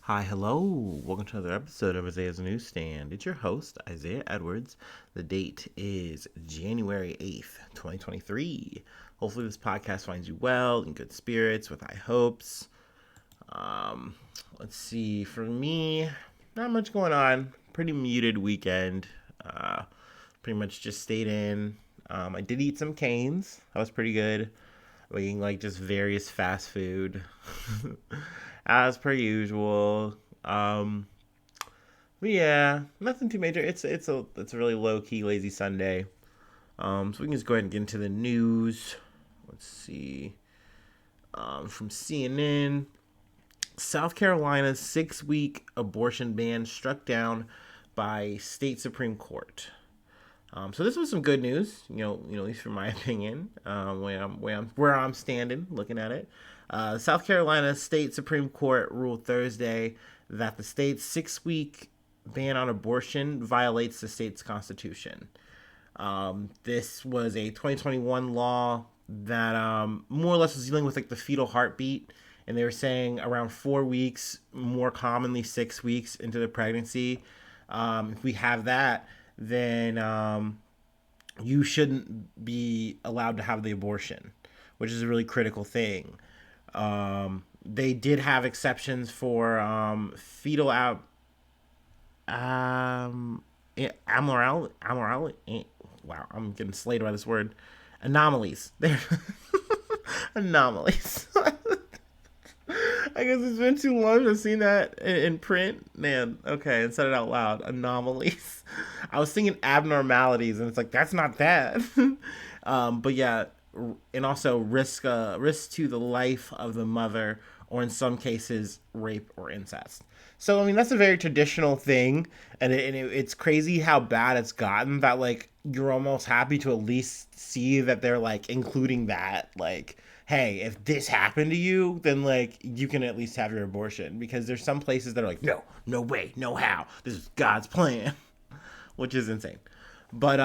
Hi, hello. Welcome to another episode of Isaiah's Newsstand. It's your host, Isaiah Edwards. The date is January 8th, 2023. Hopefully, this podcast finds you well, in good spirits, with high hopes. Um, let's see. For me, not much going on. Pretty muted weekend. Pretty much just stayed in. I did eat some canes. That was pretty good. Eating like just various fast food. As per usual. Um, but yeah, nothing too major. It's a really low key lazy Sunday. So we can just go ahead and get into the news. Let's see. From CNN, South Carolina's 6-week abortion ban struck down by state Supreme Court. So this was some good news, at least from my opinion, where I'm standing, looking at it. South Carolina State Supreme Court ruled Thursday that the state's 6-week ban on abortion violates the state's constitution. This was a 2021 law that more or less was dealing with like the fetal heartbeat, and they were saying around 4 weeks, more commonly 6 weeks into the pregnancy. If we have that, then you shouldn't be allowed to have the abortion, which is a really critical thing. They did have exceptions for fetal amorality. Wow, I'm getting slayed by this word. Anomalies. They're anomalies. I guess it's been too long to have seen that in print. Man, okay, and said it out loud. Anomalies. I was thinking abnormalities, and it's like, that's not that. But yeah, and also risk to the life of the mother, or in some cases, rape or incest. So, I mean, that's a very traditional thing, and it's crazy how bad it's gotten that, like, you're almost happy to at least see that they're, like, including that, like, hey, if this happened to you, then like you can at least have your abortion, because there's some places that are like, no, no way, no how. This is God's plan, which is insane. But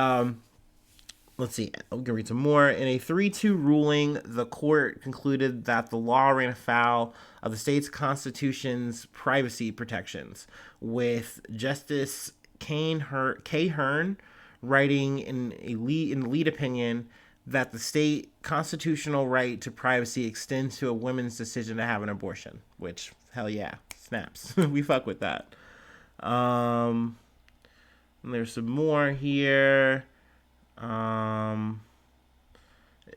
let's see. I'm gonna read some more. In a 3-2 ruling, the court concluded that the law ran afoul of the state's constitution's privacy protections, with Justice K. Hearn writing in the lead opinion that the state constitutional right to privacy extends to a woman's decision to have an abortion, which, hell yeah, snaps. We fuck with that. Um, there's some more here. Um,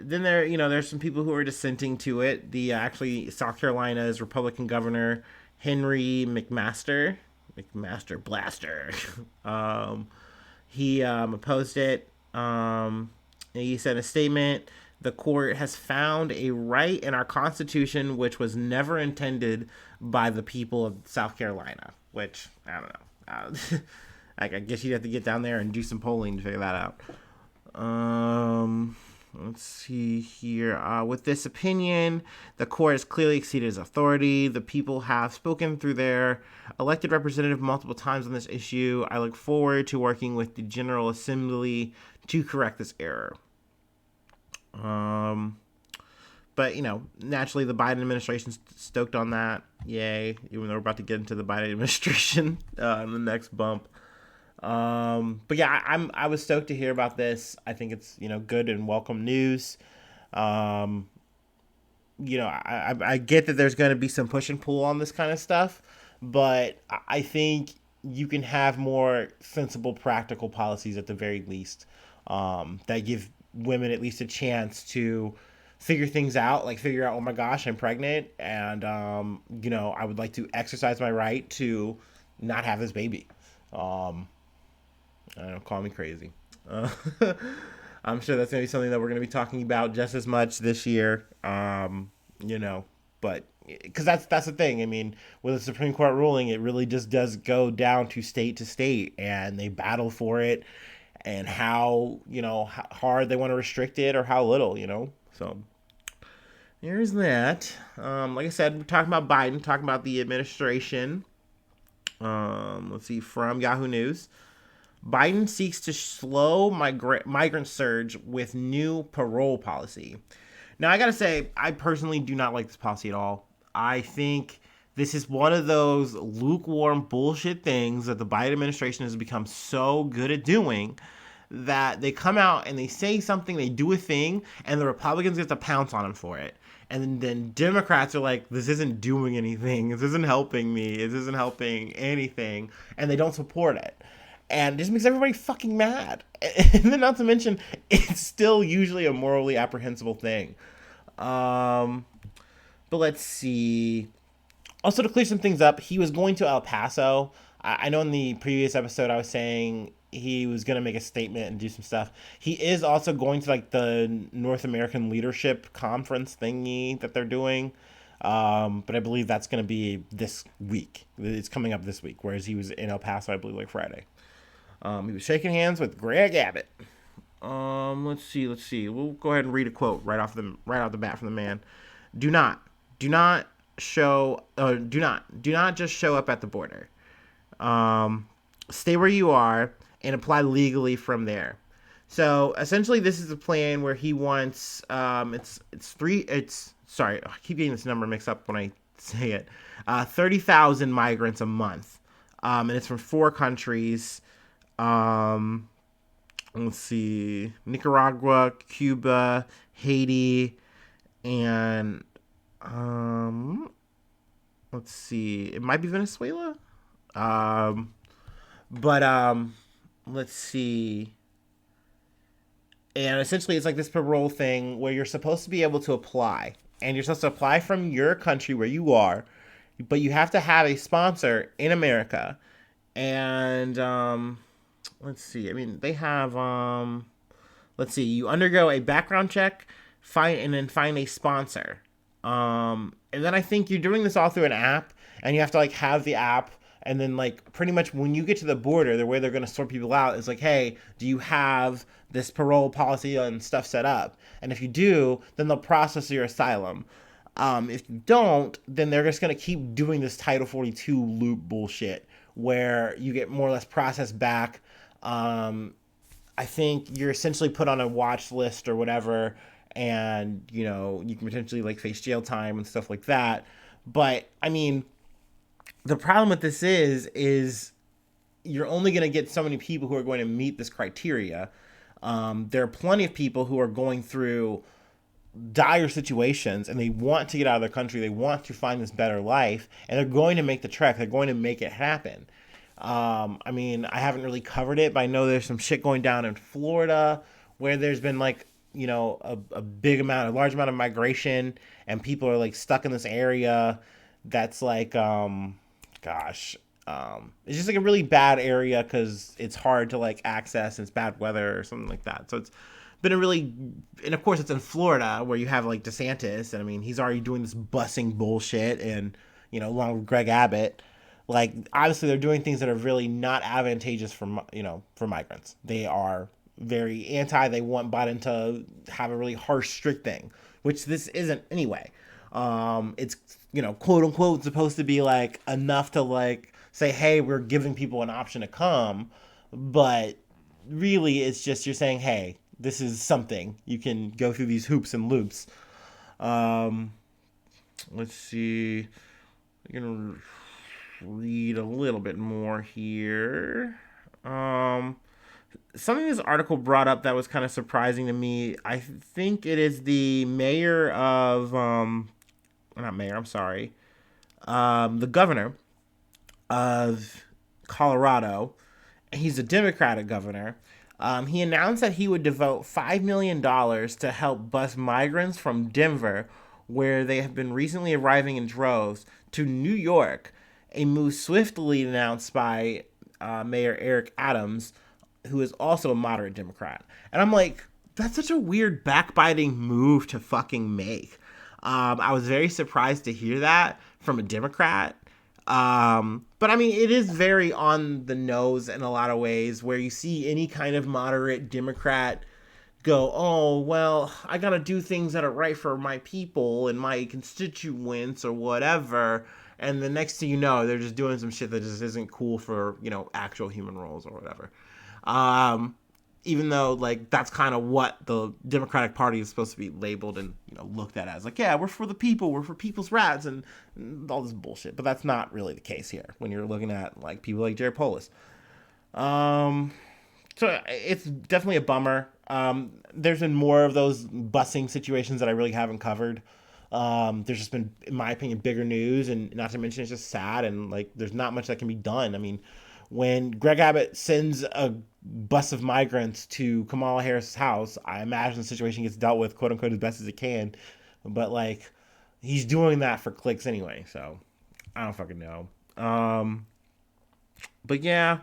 then there's some people who are dissenting to it. The actually South Carolina's Republican governor Henry McMaster Blaster, he opposed it. He said in a statement, the court has found a right in our Constitution which was never intended by the people of South Carolina, which, I don't know. I guess you'd have to get down there and do some polling to figure that out. Let's see here. With this opinion, the court has clearly exceeded its authority. The people have spoken through their elected representative multiple times on this issue. I look forward to working with the General Assembly to correct this error. But naturally, the Biden administration's stoked on that. Yay! Even though we're about to get into the Biden administration in the next bump. But yeah, I was stoked to hear about this. I think it's good and welcome news. I get that there's going to be some push and pull on this kind of stuff, but I think you can have more sensible, practical policies at the very least, that give women at least a chance to figure things out, like figure out, oh my gosh, I'm pregnant, and I would like to exercise my right to not have this baby. I don't know, call me crazy. Uh, I'm sure that's going to be something that we're going to be talking about just as much this year. But because that's the thing. I mean, with a Supreme Court ruling, it really just does go down to state, and they battle for it, and how how hard they want to restrict it or how little. So there's that. Like I said, we're talking about Biden, talking about the administration. Let's see, from Yahoo News. Biden seeks to slow migrant surge with new parole policy. Now, I gotta say, I personally do not like this policy at all. I think This is one of those lukewarm bullshit things that the Biden administration has become so good at doing, that they come out and they say something, they do a thing, and the Republicans get to pounce on them for it. And then Democrats are like, this isn't doing anything. This isn't helping me. This isn't helping anything. And they don't support it. And it just makes everybody fucking mad. And then, not to mention, it's still usually a morally apprehensible thing. Um, but let's see. Also, to clear some things up, he was going to El Paso. I know in the previous episode I was saying he was going to make a statement and do some stuff. He is also going to like the North American Leadership Conference thingy that they're doing. But I believe that's going to be this week. It's coming up this week, whereas he was in El Paso, I believe, like Friday. He was shaking hands with Greg Abbott. Let's see. We'll go ahead and read a quote right off the bat from the man. Do not do not just show up at the border. Stay where you are and apply legally from there. So essentially, this is a plan where he wants sorry, I keep getting this number mixed up when I say it. 30,000 migrants a month, and it's from 4 countries. Let's see, Nicaragua, Cuba, Haiti, and let's see, it might be Venezuela. But let's see. And essentially, it's like this parole thing where you're supposed to be able to apply, and you're supposed to apply from your country where you are, but you have to have a sponsor in America. And let's see. I mean, they have let's see. You undergo a background check, and then find a sponsor. And then I think you're doing this all through an app, and you have to like have the app. And then, like, pretty much when you get to the border, the way they're going to sort people out is like, hey, do you have this parole policy and stuff set up? And if you do, then they'll process your asylum. If you don't, then they're just going to keep doing this Title 42 loop bullshit where you get more or less processed back. I think you're essentially put on a watch list or whatever, and, you know, you can potentially, like, face jail time and stuff like that. But, I mean, the problem with this is you're only going to get so many people who are going to meet this criteria. There are plenty of people who are going through dire situations and they want to get out of their country. They want to find this better life, and they're going to make the trek. They're going to make it happen. I mean, I haven't really covered it, but I know there's some shit going down in Florida where there's been like, you know, a large amount of migration, and people are like stuck in this area that's like, it's just like a really bad area because it's hard to like access and it's bad weather or something like that. So it's been and of course it's in Florida where you have like DeSantis, and I mean, he's already doing this busing bullshit, and, you know, along with Greg Abbott, like, obviously they're doing things that are really not advantageous for, you know, for migrants. They are very anti. They want Biden to have a really harsh, strict thing, which this isn't anyway. It's, you know, quote unquote supposed to be like enough to like say, hey, we're giving people an option to come, but really it's just you're saying, hey, this is something you can go through these hoops and loops. Let's see, I'm gonna read a little bit more here. Something this article brought up that was kind of surprising to me. I think it is the mayor of not mayor, I'm sorry, the governor of Colorado. He's a Democratic governor. He announced that he would devote $5 million to help bus migrants from Denver, where they have been recently arriving in droves, to New York, a move swiftly announced by Mayor Eric Adams, who is also a moderate Democrat. And I'm like, that's such a weird backbiting move to fucking make. I was very surprised to hear that from a Democrat. But I mean, it is very on the nose in a lot of ways, where you see any kind of moderate Democrat go, oh, well, I gotta do things that are right for my people and my constituents or whatever. And the next thing you know, they're just doing some shit that just isn't cool for, you know, actual human roles or whatever. even though like that's kind of what the Democratic Party is supposed to be labeled and looked at as, like, yeah, we're for the people, we're for people's rights, and all this bullshit. But that's not really the case here when you're looking at like people like Jared Polis. Um, so it's definitely a bummer. There's been more of those busing situations that I really haven't covered. There's just been, in my opinion, bigger news, and not to mention it's just sad, and like there's not much that can be done. I mean, when Greg Abbott sends a bus of migrants to Kamala Harris's house, I imagine the situation gets dealt with, quote unquote, as best as it can. But like, he's doing that for clicks anyway, so I don't fucking know. But yeah,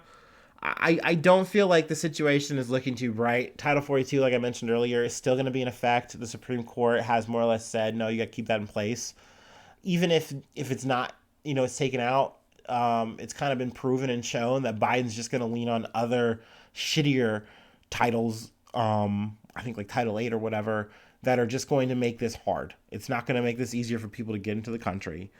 I don't feel like the situation is looking too bright. Title 42, like I mentioned earlier, is still going to be in effect. The Supreme Court has more or less said, no, you got to keep that in place. Even if it's not, it's taken out, it's kind of been proven and shown that Biden's just going to lean on other shittier titles, I think like Title 8 or whatever, that are just going to make this hard. It's not going to make this easier for people to get into the country.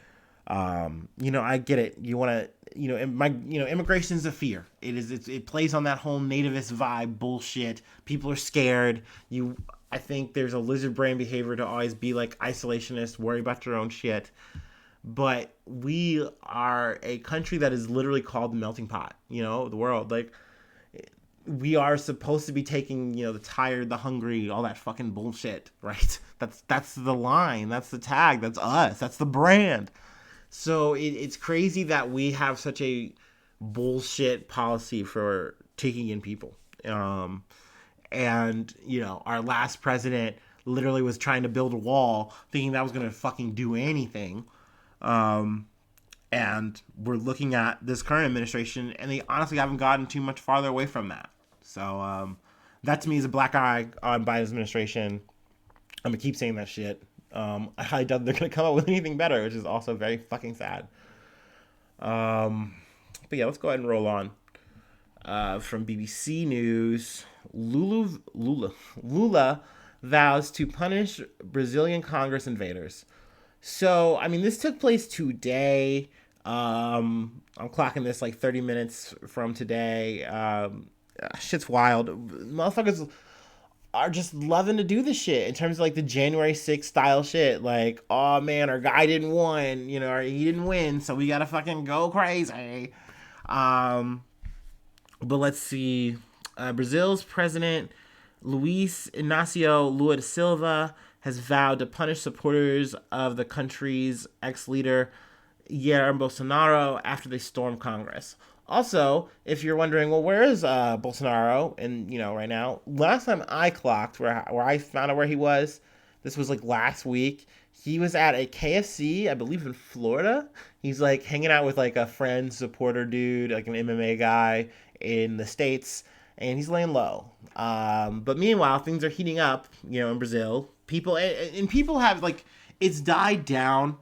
I get it. You want to, immigration is a fear. It plays on that whole nativist vibe bullshit. People are scared. I think there's a lizard brain behavior to always be like isolationist, worry about your own shit. But we are a country that is literally called the melting pot, the world. Like, we are supposed to be taking, the tired, the hungry, all that fucking bullshit, right? That's the line. That's the tag. That's us. That's the brand. So it's crazy that we have such a bullshit policy for taking in people. And, our last president literally was trying to build a wall thinking that was going to fucking do anything. And we're looking at this current administration, and they honestly haven't gotten too much farther away from that. So that to me is a black eye on Biden's administration. I'm going to keep saying that shit. I highly doubt they're going to come up with anything better, which is also very fucking sad. But yeah, let's go ahead and roll on. From BBC News, Lula vows to punish Brazilian Congress invaders. So, I mean, this took place today. I'm clocking this like 30 minutes from today. Shit's wild. Motherfuckers are just loving to do this shit in terms of like the January 6th style shit. Like, oh man, our guy didn't win, or he didn't win, so we gotta fucking go crazy. But let's see. Brazil's president, Luiz Inácio Lula da Silva, has vowed to punish supporters of the country's ex-leader, Jair Bolsonaro, after they stormed Congress. Also, if you're wondering, well, where is Bolsonaro? And, right now, last time I clocked where I found out where he was, this was like last week. He was at a KFC, I believe in Florida. He's like hanging out with like a friend, supporter dude, like an MMA guy in the States, and he's laying low. But meanwhile, things are heating up, in Brazil. People have like, it's died down.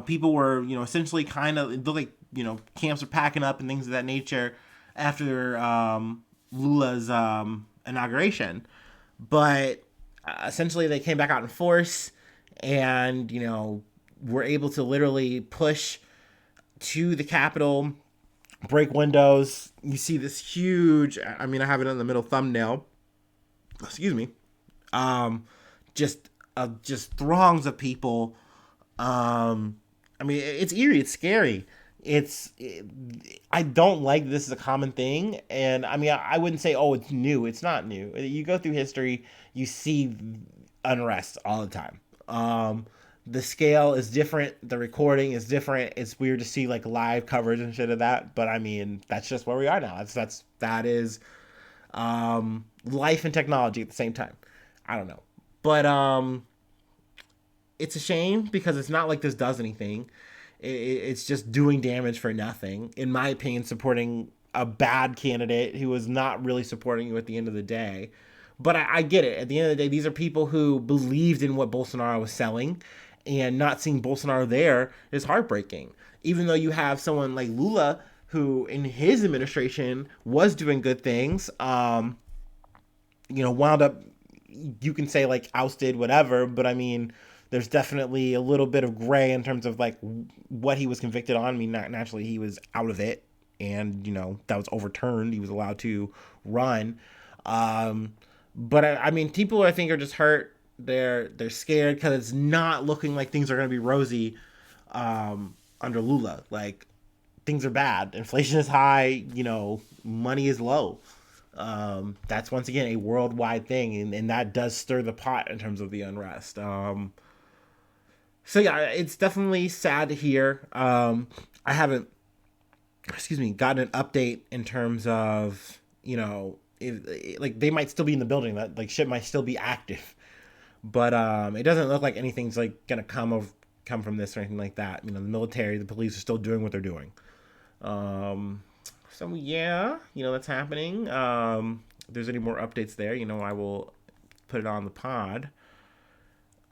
People were, essentially kind of, like, camps are packing up and things of that nature after Lula's inauguration. But essentially they came back out in force and, were able to literally push to the Capitol, break windows. You see this huge, I have it in the middle thumbnail. Excuse me. Just throngs of people. It's eerie. It's scary. I don't like this as a common thing. And I wouldn't say, oh, it's new. It's not new. You go through history, you see unrest all the time. The scale is different. The recording is different. It's weird to see like live coverage and shit of that. But that's just where we are now. That is life and technology at the same time. I don't know. But it's a shame because it's not like this does anything. It's just doing damage for nothing. In my opinion, supporting a bad candidate who was not really supporting you at the end of the day. But I get it. At the end of the day, these are people who believed in what Bolsonaro was selling, and not seeing Bolsonaro there is heartbreaking. Even though you have someone like Lula, who in his administration was doing good things, wound up, you can say like ousted, whatever, but there's definitely a little bit of gray in terms of like what he was convicted on. Naturally he was out of it, and that was overturned. He was allowed to run. But I mean, people I think are just hurt. They're scared because it's not looking like things are going to be rosy under Lula. Like, things are bad. Inflation is high. Money is low. That's once again a worldwide thing, and that does stir the pot in terms of the unrest. So yeah, it's definitely sad to hear. I haven't, gotten an update in terms of if, like, they might still be in the building, that like shit might still be active, but it doesn't look like anything's like gonna come from this or anything like that. The military, the police are still doing what they're doing. So yeah, that's happening. If there's any more updates there, I will put it on the pod.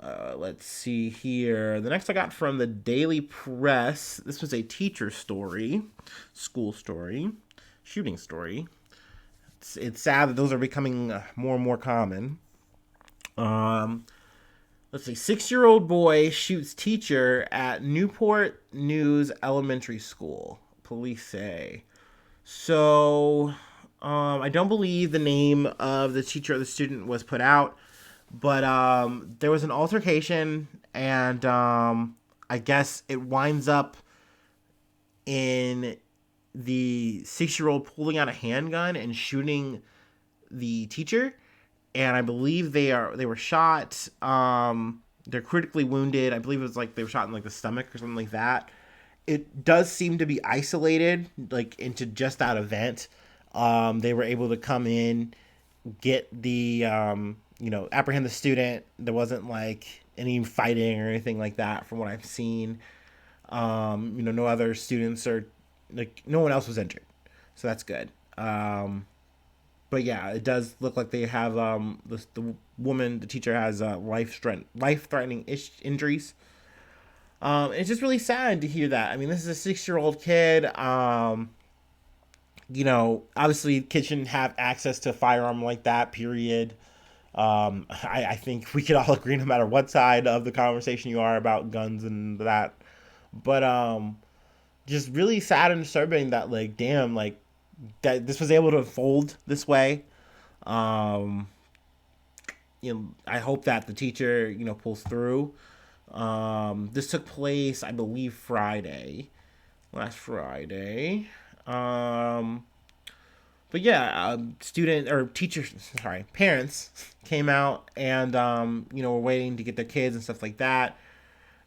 Let's see here. The next I got from the Daily Press. This was a teacher story, school story, shooting story. It's sad that those are becoming more and more common. Let's see. 6-year-old boy shoots teacher at Newport News Elementary School, police say. So, I don't believe the name of the teacher or the student was put out, but there was an altercation, and I guess it winds up in the 6-year-old pulling out a handgun and shooting the teacher. And I believe they were shot. They're critically wounded. I believe it was like they were shot in like the stomach or something like that. It does seem to be isolated, like into just that event. They were able to come in, get the apprehend the student. There wasn't like any fighting or anything like that from what I've seen. No other students or like no one else was injured, so that's good. But yeah, it does look like they have the woman, the teacher, has life threatening injuries. It's just really sad to hear that. I mean, this is a 6-year-old kid. Obviously, kids shouldn't have access to a firearm like that. Period. I think we could all agree, no matter what side of the conversation you are about guns and that. But just really sad and disturbing that, like, damn, like, that this was able to unfold this way. I hope that the teacher, pulls through. This took place, I believe, last Friday. But yeah, parents came out and, were waiting to get their kids and stuff like that.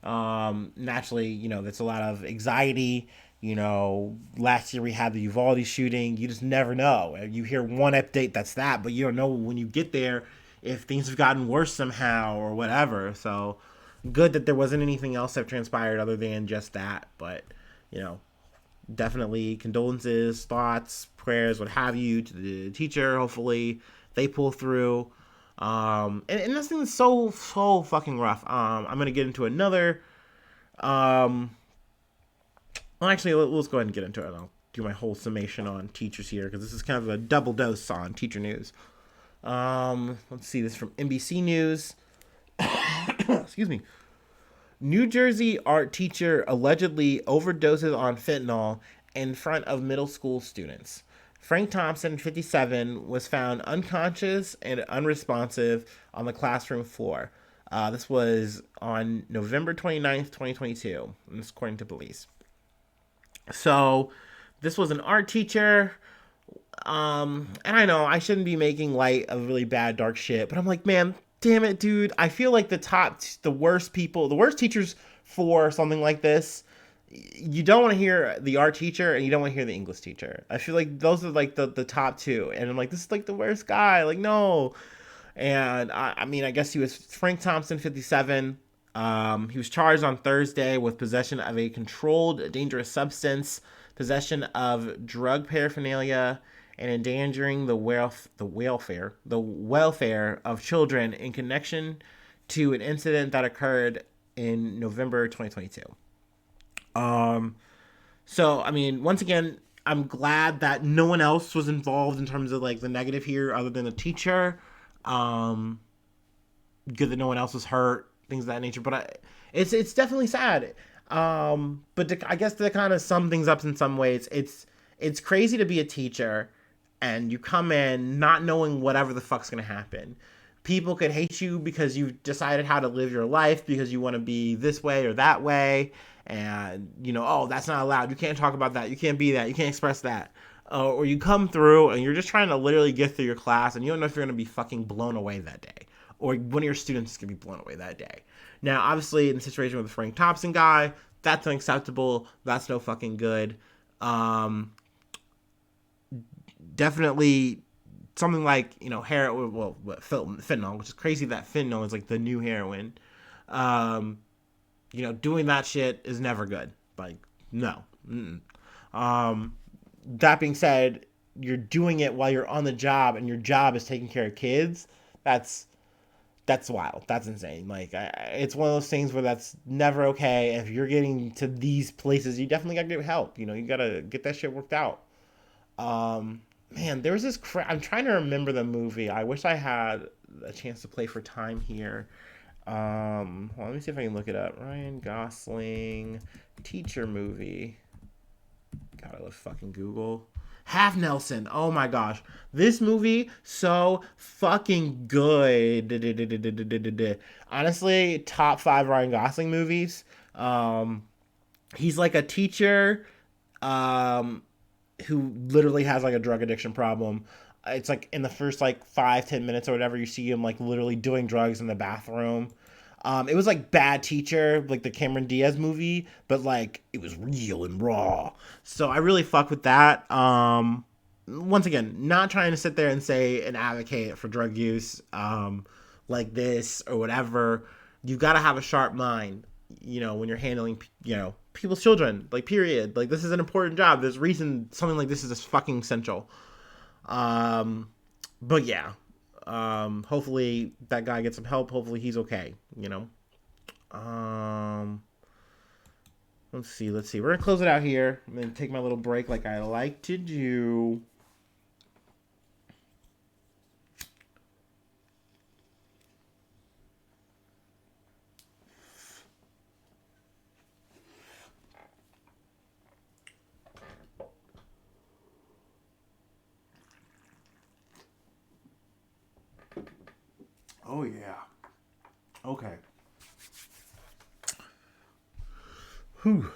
Naturally, that's a lot of anxiety. Last year we had the Uvalde shooting. You just never know. You hear one update, that's that, but you don't know when you get there if things have gotten worse somehow or whatever. So good that there wasn't anything else that transpired other than just that. But, definitely condolences, thoughts, prayers, what have you, to the teacher. Hopefully they pull through. And this thing is so fucking rough. I'm going to get into another, well, actually, let's go ahead and get into it. I'll do my whole summation on teachers here, because this is kind of a double dose on teacher news. Let's see, this is from NBC News. Excuse me. New Jersey art teacher allegedly overdoses on fentanyl in front of middle school students. Frank Thompson, 57, was found unconscious and unresponsive on the classroom floor. This was on November 29th, 2022, and this is according to police. So, this was an art teacher, and I know I shouldn't be making light of really bad, dark shit, but I'm like, man, damn it, dude. I feel like the worst teachers for something like this, you don't want to hear the art teacher and you don't want to hear the English teacher. I feel like those are like the top two, and I'm like, this is like the worst guy. Like, no. And I mean, I guess he was Frank Thompson, 57. He was charged on Thursday with possession of a controlled dangerous substance, possession of drug paraphernalia, and endangering the welfare of children in connection to an incident that occurred in November 2022. So I mean, once again, I'm glad that no one else was involved in terms of like the negative here, other than the teacher. Good that no one else was hurt, things of that nature. But it's definitely sad. But I guess to kind of sum things up in some ways, it's it's crazy to be a teacher and you come in not knowing whatever the fuck's gonna happen. People could hate you because you've decided how to live your life because you want to be this way or that way, and oh, that's not allowed. You can't talk about that. You can't be that. You can't express that. Or you come through and you're just trying to literally get through your class, and you don't know if you're gonna be fucking blown away that day, or one of your students is gonna be blown away that day. Now, obviously, in the situation with the Frank Thompson guy, that's unacceptable. That's no fucking good. Um, Definitely something like heroin, well, fentanyl, which is crazy that fentanyl is like the new heroin. Um, Doing that shit is never good. Like, no. Mm-mm. Um, that being said, you're doing it while you're on the job, and your job is taking care of kids. That's wild. That's insane. Like, it's one of those things where that's never okay. If you're getting to these places, you definitely gotta get help. You gotta get that shit worked out. Man, there was this. I'm trying to remember the movie. I wish I had a chance to play for time here. Well, let me see if I can look it up. Ryan Gosling teacher movie. God, I love fucking Google. Half Nelson. Oh my gosh, this movie so fucking good. Honestly, top five Ryan Gosling movies. He's like a teacher. Um, who literally has like a drug addiction problem. It's like in the first like 5-10 minutes or whatever, you see him like literally doing drugs in the bathroom. It was like Bad Teacher, like the Cameron Diaz movie, but like it was real and raw. So I really fuck with that. Once again, not trying to sit there and say and advocate for drug use, like this or whatever. You got to have a sharp mind, when you're handling, people's children, like, period. Like, this is an important job. There's reason something like this is just fucking essential. But yeah, hopefully that guy gets some help. Hopefully he's okay, um, let's see. We're gonna close it out here. I'm gonna take my little break like I like to do. Oh yeah. Okay. Whew.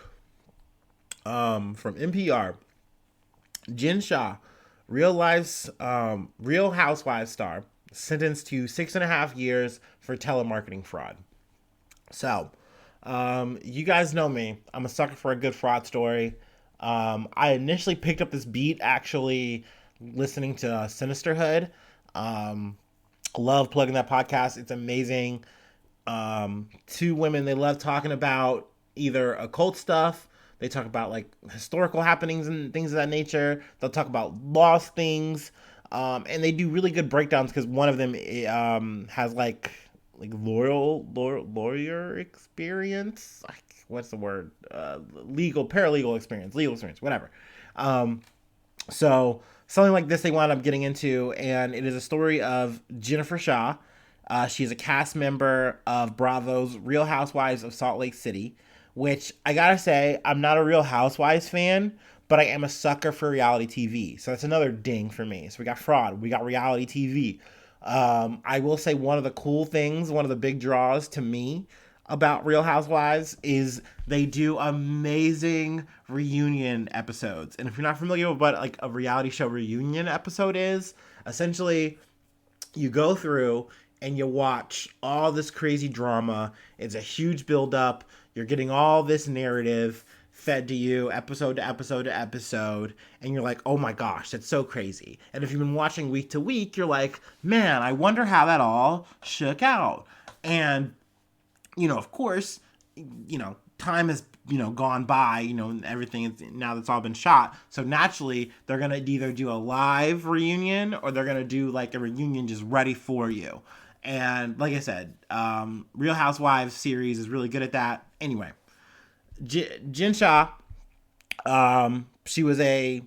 From NPR, Jen Shah, Real Housewives star, sentenced to 6.5 years for telemarketing fraud. So, you guys know me. I'm a sucker for a good fraud story. I initially picked up this beat actually listening to Sinisterhood. Um, love plugging that podcast. It's amazing. Two women, they love talking about either occult stuff. They talk about like historical happenings and things of that nature. They'll talk about lost things. And they do really good breakdowns because one of them has like lawyer experience. Like, what's the word? Paralegal experience, legal experience, whatever. Um, so something like this they wound up getting into, and it is a story of Jennifer Shah. She's a cast member of Bravo's Real Housewives of Salt Lake City, which I gotta say, I'm not a Real Housewives fan, but I am a sucker for reality TV. So that's another ding for me. So we got fraud, we got reality TV. I will say one of the cool things, one of the big draws to me about Real Housewives is they do amazing reunion episodes. And if you're not familiar with what like a reality show reunion episode is, essentially you go through and you watch all this crazy drama. It's a huge buildup. You're getting all this narrative fed to you episode to episode to episode, and you're like, oh my gosh, that's so crazy. And if you've been watching week to week, you're like, man, I wonder how that all shook out. And of course, time has, gone by, and everything is now that's all been shot. So naturally, they're going to either do a live reunion or they're going to do like a reunion just ready for you. And like I said, Real Housewives series is really good at that. Anyway, Jen Shah, she was a,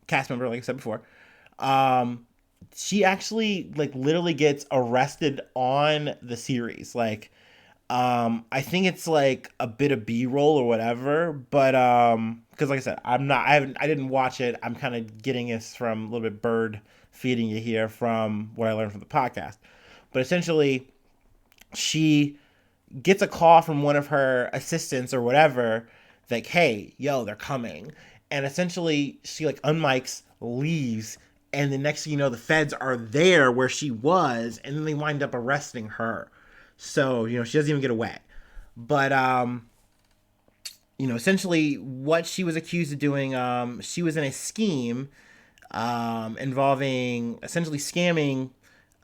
cast member, like I said before. She actually like literally gets arrested on the series. Like, I think it's like a bit of B-roll or whatever, but because like I said, I didn't watch it. I'm kind of getting this from a little bit bird feeding you here from what I learned from the podcast. But essentially, she gets a call from one of her assistants or whatever, like, hey, yo, they're coming. And essentially, she like unmics, leaves, and the next thing you know, the feds are there where she was, and then they wind up arresting her. So, she doesn't even get away. But, essentially what she was accused of doing, she was in a scheme involving essentially scamming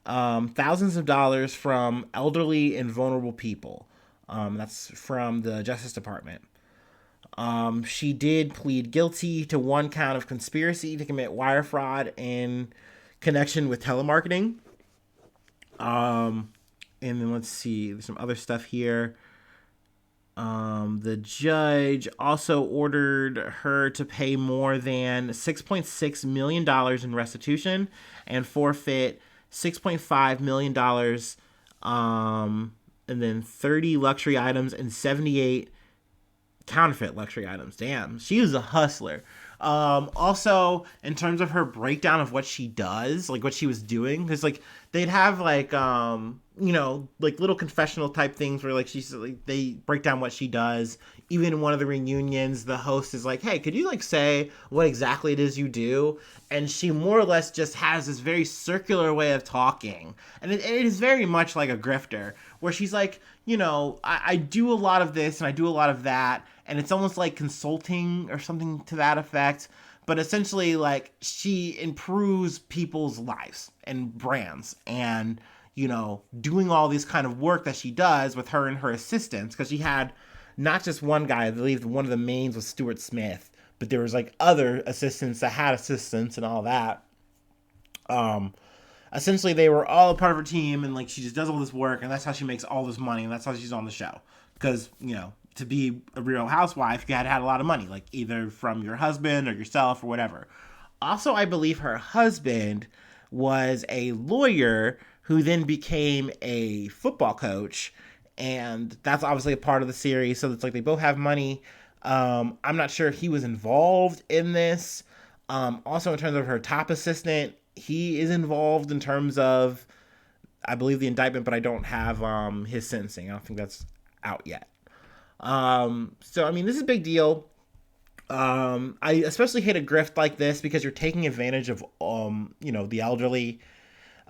thousands of dollars from elderly and vulnerable people. That's from the Justice Department. She did plead guilty to one count of conspiracy to commit wire fraud in connection with telemarketing. And then let's see, there's some other stuff here. The judge also ordered her to pay more than $6.6 million in restitution and forfeit $6.5 million, and then 30 luxury items and 78 counterfeit luxury items. Damn, she was a hustler. Also, in terms of her breakdown of what she does, like what she was doing, because like they'd have like like little confessional type things where like she's like they break down what she does. Even in one of the reunions, the host is like, "Hey, could you like say what exactly it is you do?" And she more or less just has this very circular way of talking, and it is very much like a grifter, where she's like, I do a lot of this and I do a lot of that, and it's almost like consulting or something to that effect. But essentially, like, she improves people's lives and brands, and doing all this kind of work that she does with her and her assistants, because she had not just one guy. I believe one of the mains was Stuart Smith, but there was like other assistants that had assistants and all that. Essentially, they were all a part of her team, and like she just does all this work, and that's how she makes all this money, and that's how she's on the show. Because to be a real housewife, you had to have a lot of money, like either from your husband or yourself or whatever. Also, I believe her husband was a lawyer who then became a football coach, and that's obviously a part of the series. So it's like they both have money. I'm not sure if he was involved in this. Also, in terms of her top assistant, he is involved in terms of, I believe, the indictment, but I don't have his sentencing. I don't think that's out yet. So I mean, this is a big deal. I especially hate a grift like this because you're taking advantage of the elderly.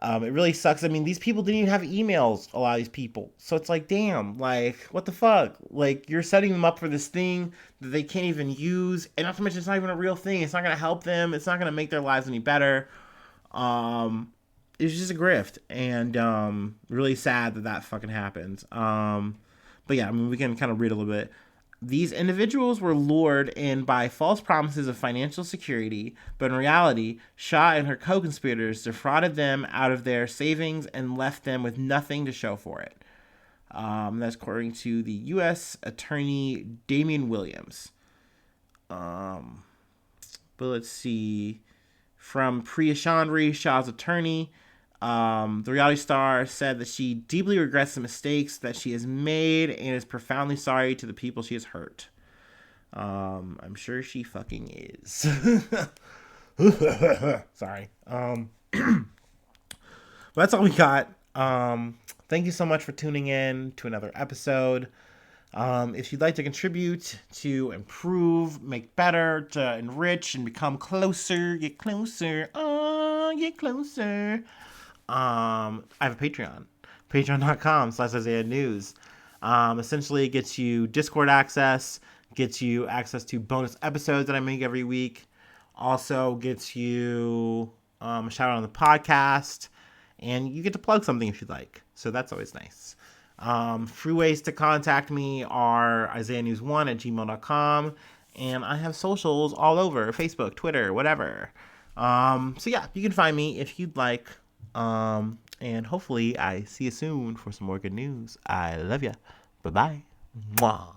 It really sucks. I mean, these people didn't even have emails, a lot of these people. So it's like, damn, like, what the fuck? Like, you're setting them up for this thing that they can't even use. And not to mention, it's not even a real thing. It's not going to help them. It's not going to make their lives any better. It's just a grift. And really sad that fucking happened. But yeah, I mean, we can kind of read a little bit. These individuals were lured in by false promises of financial security, but in reality, Shah and her co-conspirators defrauded them out of their savings and left them with nothing to show for it. That's according to the U.S. Attorney Damian Williams. But let's see. From Priya Chandri, Shah's attorney, the reality star said that she deeply regrets the mistakes that she has made and is profoundly sorry to the people she has hurt. I'm sure she fucking is. Sorry. But that's all we got. Thank you so much for tuning in to another episode. If you'd like to contribute to improve, make better, to enrich, and become closer, get closer, get closer. I have a Patreon, patreon.com/Isaiah News. Essentially it gets you Discord access, gets you access to bonus episodes that I make every week. Also gets you a shout out on the podcast, and you get to plug something if you'd like. So that's always nice. Free ways to contact me are isaiahnews1@gmail.com, and I have socials all over, Facebook, Twitter, whatever. So yeah, you can find me if you'd like. And hopefully I see you soon for some more good news. I love ya. Bye-bye. Mwah.